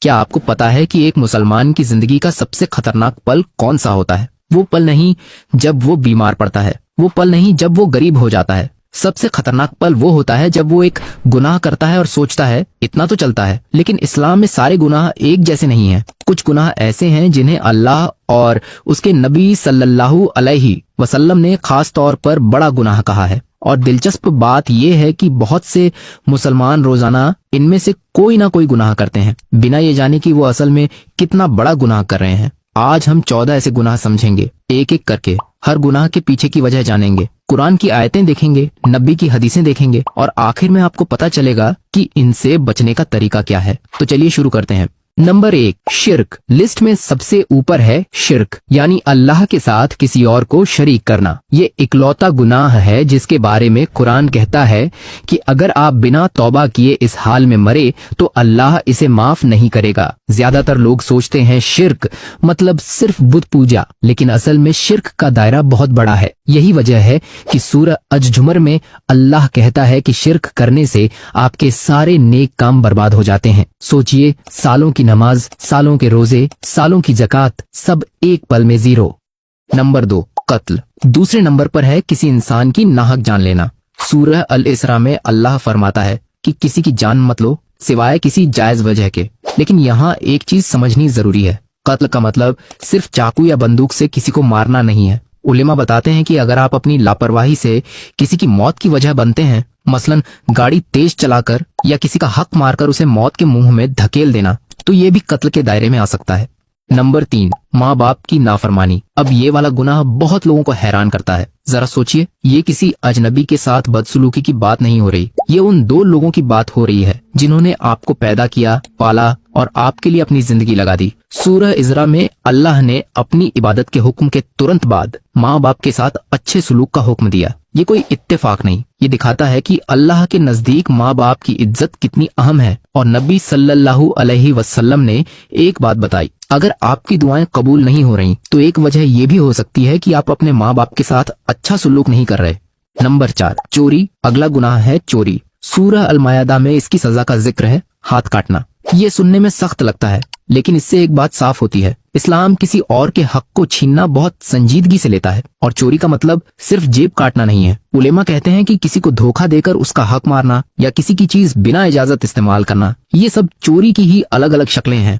کیا آپ کو پتا ہے کہ ایک مسلمان کی زندگی کا سب سے خطرناک پل کون سا ہوتا ہے؟ وہ پل نہیں جب وہ بیمار پڑتا ہے، وہ پل نہیں جب وہ غریب ہو جاتا ہے، سب سے خطرناک پل وہ ہوتا ہے جب وہ ایک گناہ کرتا ہے اور سوچتا ہے اتنا تو چلتا ہے۔ لیکن اسلام میں سارے گناہ ایک جیسے نہیں ہیں۔ کچھ گناہ ایسے ہیں جنہیں اللہ اور اس کے نبی صلی اللہ علیہ وسلم نے خاص طور پر بڑا گناہ کہا ہے، اور دلچسپ بات یہ ہے کہ بہت سے مسلمان روزانہ ان میں سے کوئی نہ کوئی گناہ کرتے ہیں بنا یہ جانے کہ وہ اصل میں کتنا بڑا گناہ کر رہے ہیں۔ آج ہم 14 ایسے گناہ سمجھیں گے، ایک ایک کر کے، ہر گناہ کے پیچھے کی وجہ جانیں گے، قرآن کی آیتیں دیکھیں گے، نبی کی حدیثیں دیکھیں گے، اور آخر میں آپ کو پتہ چلے گا کہ ان سے بچنے کا طریقہ کیا ہے۔ تو چلیے شروع کرتے ہیں۔ نمبر 1، شرک۔ لسٹ میں سب سے اوپر ہے شرک، یعنی اللہ کے ساتھ کسی اور کو شریک کرنا۔ یہ اکلوتا گناہ ہے جس کے بارے میں قرآن کہتا ہے کہ اگر آپ بنا توبہ کیے اس حال میں مرے تو اللہ اسے معاف نہیں کرے گا۔ زیادہ تر لوگ سوچتے ہیں شرک مطلب صرف بت پوجا، لیکن اصل میں شرک کا دائرہ بہت بڑا ہے۔ یہی وجہ ہے کہ سورہ الزمر میں اللہ کہتا ہے کہ شرک کرنے سے آپ کے سارے نیک کام برباد ہو جاتے ہیں۔ سوچئے، سالوں کی نماز، سالوں کے روزے، سالوں کی زکوٰۃ، سب ایک پل میں زیرو۔ نمبر 2، قتل۔ دوسرے نمبر پر ہے کسی انسان کی ناحق جان لینا۔ سورہ الاسراء میں اللہ فرماتا ہے کہ کسی کی جان مت لو سوائے کسی جائز وجہ کے۔ لیکن یہاں ایک چیز سمجھنی ضروری ہے، قتل کا مطلب صرف چاقو یا بندوق سے کسی کو مارنا نہیں ہے۔ علماء بتاتے ہیں کہ اگر آپ اپنی لاپرواہی سے کسی کی موت کی وجہ بنتے ہیں، مثلا گاڑی تیز چلا کر یا کسی کا حق مار کر اسے موت کے منہ میں دھکیل دینا، تو یہ بھی قتل کے دائرے میں آ سکتا ہے۔ نمبر 3، ماں باپ کی نافرمانی۔ اب یہ والا گناہ بہت لوگوں کو حیران کرتا ہے۔ ذرا سوچئے، یہ کسی اجنبی کے ساتھ بدسلوکی کی بات نہیں ہو رہی، یہ ان 2 لوگوں کی بات ہو رہی ہے جنہوں نے آپ کو پیدا کیا، پالا اور آپ کے لیے اپنی زندگی لگا دی۔ سورہ اسراء میں اللہ نے اپنی عبادت کے حکم کے ترنت بعد ماں باپ کے ساتھ اچھے سلوک کا حکم دیا۔ یہ کوئی اتفاق نہیں، یہ دکھاتا ہے کہ اللہ کے نزدیک ماں باپ کی عزت کتنی اہم ہے، اور نبی صلی اللہ علیہ وسلم نے ایک بات بتائی، اگر آپ کی دعائیں قبول نہیں ہو رہی تو ایک وجہ یہ بھی ہو سکتی ہے کہ آپ اپنے ماں باپ کے ساتھ اچھا سلوک نہیں کر رہے۔ نمبر 4، چوری۔ اگلا گناہ ہے چوری۔ سورہ المائدہ میں اس کی سزا کا ذکر ہے، ہاتھ کاٹنا۔ یہ سننے میں سخت لگتا ہے، لیکن اس سے ایک بات صاف ہوتی ہے، اسلام کسی اور کے حق کو چھیننا بہت سنجیدگی سے لیتا ہے، اور چوری کا مطلب صرف جیب کاٹنا نہیں ہے۔ علماء کہتے ہیں کہ کسی کو دھوکہ دے کر اس کا حق مارنا یا کسی کی چیز بنا اجازت استعمال کرنا، یہ سب چوری کی ہی الگ الگ شکلیں ہیں۔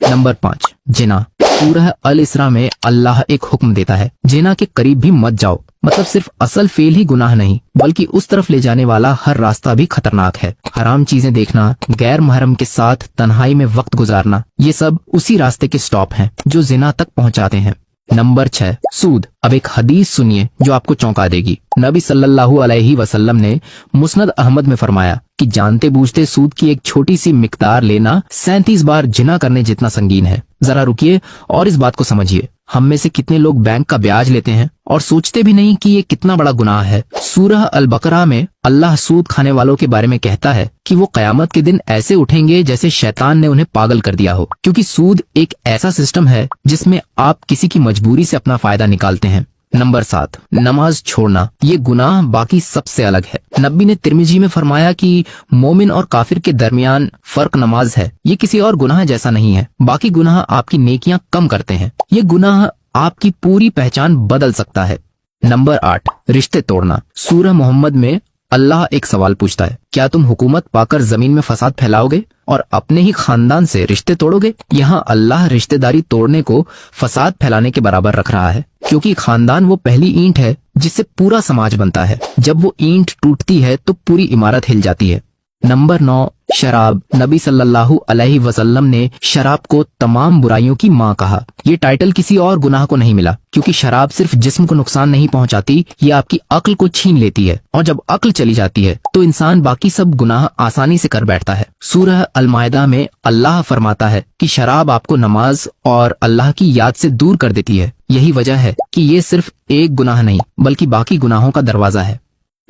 نمبر 5، زنا۔ سورہ الاسراء میں اللہ ایک حکم دیتا ہے، زنا کے قریب بھی مت جاؤ۔ مطلب صرف اصل فعل ہی گناہ نہیں، بلکہ اس طرف لے جانے والا ہر راستہ بھی خطرناک ہے۔ حرام چیزیں دیکھنا، غیر محرم کے ساتھ تنہائی میں وقت گزارنا، یہ سب اسی راستے کے سٹاپ ہیں جو زنا تک پہنچاتے ہیں۔ نمبر 6، سود۔ اب ایک حدیث سنیے جو آپ کو چونکا دے گی۔ نبی صلی اللہ علیہ وسلم نے مسند احمد میں فرمایا کہ جانتے بوجھتے سود کی ایک چھوٹی سی مقدار لینا 37 بار زنا کرنے جتنا سنگین ہے۔ ذرا رکیے اور اس بات کو سمجھیے، ہم میں سے کتنے لوگ بینک کا بیاج لیتے ہیں اور سوچتے بھی نہیں کہ یہ کتنا بڑا گناہ ہے۔ سورہ البقرہ میں اللہ سود کھانے والوں کے بارے میں کہتا ہے کہ وہ قیامت کے دن ایسے اٹھیں گے جیسے شیطان نے انہیں پاگل کر دیا ہو، کیونکہ سود ایک ایسا سسٹم ہے جس میں آپ کسی کی مجبوری سے اپنا فائدہ نکالتے ہیں۔ نمبر 7، نماز چھوڑنا۔ یہ گناہ باقی سب سے الگ ہے۔ نبی نے ترمذی میں فرمایا کہ مومن اور کافر کے درمیان فرق نماز ہے۔ یہ کسی اور گناہ جیسا نہیں ہے۔ باقی گناہ آپ کی نیکیاں کم کرتے ہیں، یہ گناہ آپ کی پوری پہچان بدل سکتا ہے۔ نمبر 8، رشتے توڑنا۔ سورہ محمد میں اللہ ایک سوال پوچھتا ہے، کیا تم حکومت پا کر زمین میں فساد پھیلاؤ گے اور اپنے ہی خاندان سے رشتے توڑو گے؟ یہاں اللہ رشتے داری توڑنے کو فساد پھیلانے کے برابر رکھ رہا ہے، کیونکہ خاندان وہ پہلی اینٹ ہے جس سے پورا سماج بنتا ہے۔ جب وہ اینٹ ٹوٹتی ہے تو پوری عمارت ہل جاتی ہے۔ نمبر 9، شراب۔ نبی صلی اللہ علیہ وسلم نے شراب کو تمام برائیوں کی ماں کہا۔ یہ ٹائٹل کسی اور گناہ کو نہیں ملا، کیونکہ شراب صرف جسم کو نقصان نہیں پہنچاتی، یہ آپ کی عقل کو چھین لیتی ہے، اور جب عقل چلی جاتی ہے تو انسان باقی سب گناہ آسانی سے کر بیٹھتا ہے۔ سورہ المائدہ میں اللہ فرماتا ہے کہ شراب آپ کو نماز اور اللہ کی یاد سے دور کر دیتی ہے۔ یہی وجہ ہے کہ یہ صرف ایک گناہ نہیں بلکہ باقی گناہوں کا دروازہ ہے۔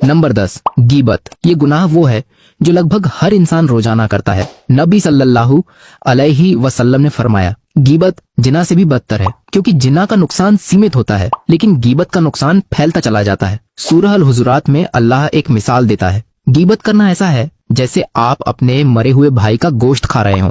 نمبر 10، غیبت۔ یہ گناہ وہ ہے جو لگ بھگ ہر انسان روزانہ کرتا ہے۔ نبی صلی اللہ علیہ وسلم نے فرمایا، غیبت زنا سے بھی بدتر ہے، کیونکہ زنا کا نقصان سیمت ہوتا ہے لیکن غیبت کا نقصان پھیلتا چلا جاتا ہے۔ سورہ الحجرات میں اللہ ایک مثال دیتا ہے، غیبت کرنا ایسا ہے جیسے آپ اپنے مرے ہوئے بھائی کا گوشت کھا رہے ہوں۔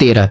13,